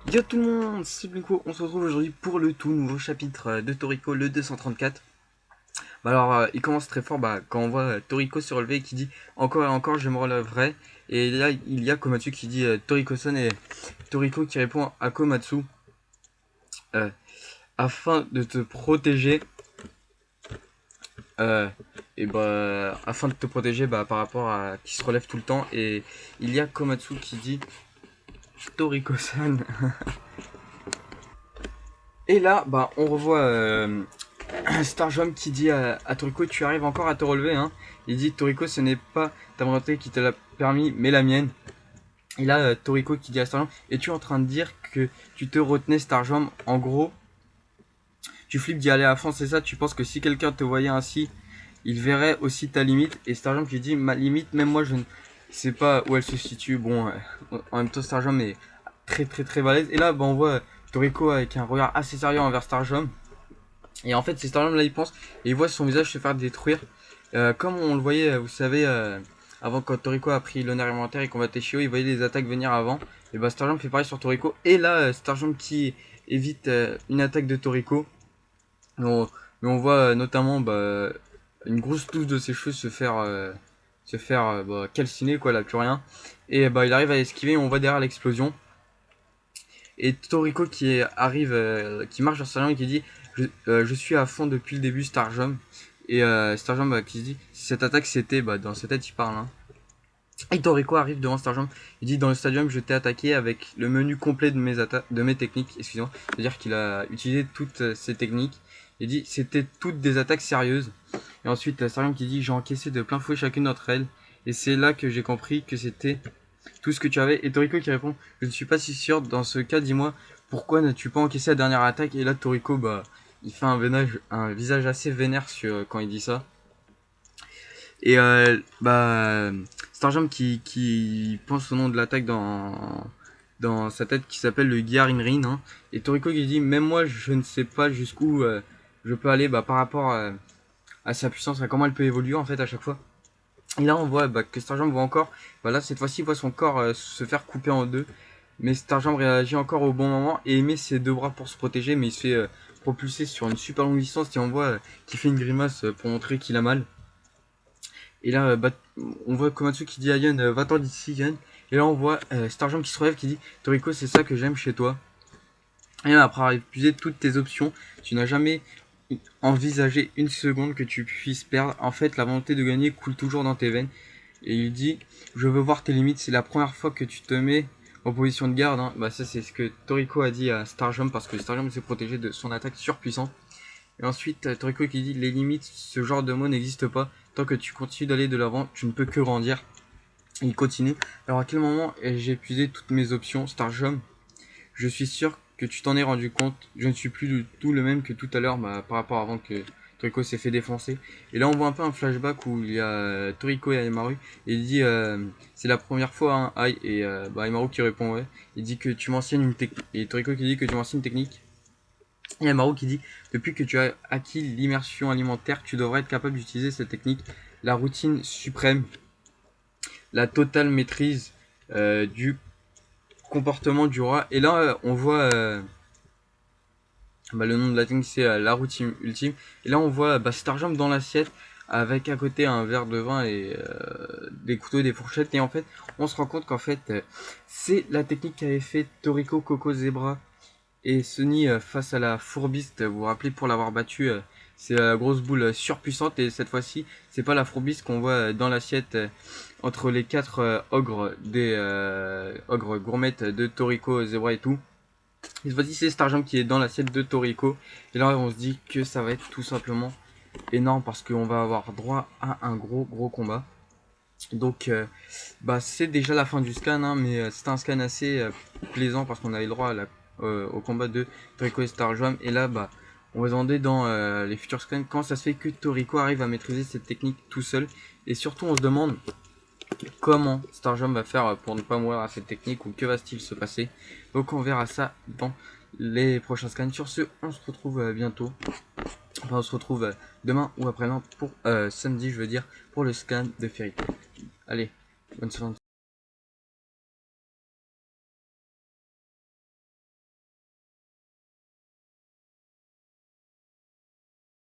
Yo tout le monde, c'est Blinko, on se retrouve aujourd'hui pour le tout nouveau chapitre de Toriko, le 234. Il commence très fort quand on voit Toriko se relever et qui dit encore et encore je me relèverai. Et là il y a Komatsu qui dit Toriko-san et Toriko qui répond à Komatsu euh, afin de te protéger. euh, Afin de te protéger par rapport à qui se relève tout le temps. Et il y a Komatsu qui dit Toriko-san. Et là on revoit Starjom qui dit à Toriko tu arrives encore à te relever hein. Il dit Toriko ce n'est pas ta volonté qui te l'a permis mais la mienne. Et là Toriko qui dit à Starjom es-tu en train de dire que tu te retenais Starjom en gros tu flippes d'y aller à fond c'est ça tu penses que si quelqu'un te voyait ainsi il verrait aussi ta limite et Starjom qui dit ma limite même moi je ne sais pas où elle se situe bon en même temps Starjom est très très très balèze et là on voit Toriko avec un regard assez sérieux envers Starjom. Et en fait, c'est Starlord là, il pense, et il voit son visage se faire détruire. Comme on le voyait, vous savez, avant quand Toriko a pris l'honneur élémentaire et combattait Shio, il voyait les attaques venir avant. Et bah, Starjump fait pareil sur Toriko. Et là, Starjump qui évite une attaque de Toriko. Mais on voit notamment une grosse touche de ses cheveux se faire calciner, quoi, là, plus rien. Et il arrive à esquiver, et on voit derrière l'explosion. Et Toriko qui arrive, qui marche sur Starjump et qui dit je suis à fond depuis le début Starjump. Et Starjump qui se dit si cette attaque c'était dans sa tête il parle hein. Et Toriko arrive devant Starjump, il dit dans le stadium je t'ai attaqué avec le menu complet de mes techniques, excusez-moi, c'est-à-dire qu'il a utilisé toutes ses techniques. Il dit c'était toutes des attaques sérieuses. Et ensuite Starjump qui dit j'ai encaissé de plein fouet chacune d'entre elles et c'est là que j'ai compris que c'était tout ce que tu avais. Et Toriko qui répond je ne suis pas si sûr, dans ce cas dis-moi pourquoi n'as-tu pas encaissé la dernière attaque. Et là Toriko il fait un visage assez vénère quand il dit ça. Et Starjump qui pense au nom de l'attaque dans sa tête qui s'appelle le Gyarinrin hein. Et Toriko qui dit même moi je ne sais pas jusqu'où je peux aller par rapport à sa puissance, à comment elle peut évoluer en fait à chaque fois. Et là on voit que Starjump voit encore, là cette fois-ci il voit son corps se faire couper en deux. Mais Starjump réagit encore au bon moment et met ses deux bras pour se protéger, mais il se fait propulser sur une super longue distance et on voit qu'il fait une grimace pour montrer qu'il a mal. Et là on voit Komatsu qui dit à Yun va-t'en d'ici Yun. Et là on voit Starjump qui se relève qui dit Toriko c'est ça que j'aime chez toi. Et là, après avoir épuisé toutes tes options, tu n'as jamais envisagé une seconde que tu puisses perdre. En fait la volonté de gagner coule toujours dans tes veines. Et il dit je veux voir tes limites, c'est la première fois que tu te mets en position de garde hein. Ça c'est ce que Toriko a dit à Starjump parce que Starjump s'est protégé de son attaque surpuissante. Et ensuite Toriko qui dit les limites, ce genre de mot n'existe pas, tant que tu continues d'aller de l'avant tu ne peux que grandir. Et il continue alors à quel moment j'ai épuisé toutes mes options Starjump, je suis sûr que tu t'en es rendu compte, je ne suis plus du tout le même que tout à l'heure par rapport avant que Toriko s'est fait défoncer. Et là on voit un peu un flashback où il y a Toriko et Aimaru et il dit c'est la première fois hein, Ai et Aimaru qui répond ouais. Il dit que tu m'enseignes une technique et Toriko qui dit que tu m'enseignes une technique. Et Aimaru qui dit depuis que tu as acquis l'immersion alimentaire tu devrais être capable d'utiliser cette technique, la routine suprême, la totale maîtrise du comportement du roi. Et là on voit le nom de la technique c'est la routine ultime. Et là on voit Starjump dans l'assiette avec à côté un verre de vin et des couteaux et des fourchettes. Et en fait on se rend compte qu'en fait c'est la technique qu'avait fait Toriko, Coco, Zebra et Sunny face à la fourbiste. Vous vous rappelez pour l'avoir battu c'est la grosse boule surpuissante. Et cette fois-ci c'est pas la fourbiste qu'on voit dans l'assiette entre les quatre ogres des ogres gourmettes de Toriko, Zebra et tout. Et cette fois-ci c'est Starjump qui est dans l'assiette de Toriko. Et là on se dit que ça va être tout simplement énorme parce qu'on va avoir droit à un gros combat. Donc c'est déjà la fin du scan hein, mais c'est un scan assez plaisant parce qu'on avait le droit au combat de Toriko et Starjump. Et là on va se demander dans les futurs scans comment ça se fait que Toriko arrive à maîtriser cette technique tout seul. Et surtout on se demande comment Starjump va faire pour ne pas mourir à cette technique ou que va-t-il se passer. Donc on verra ça dans les prochains scans. Sur ce on se retrouve bientôt. Enfin on se retrouve demain ou après-demain pour samedi je veux dire pour le scan de Fairy. Allez, bonne soirée.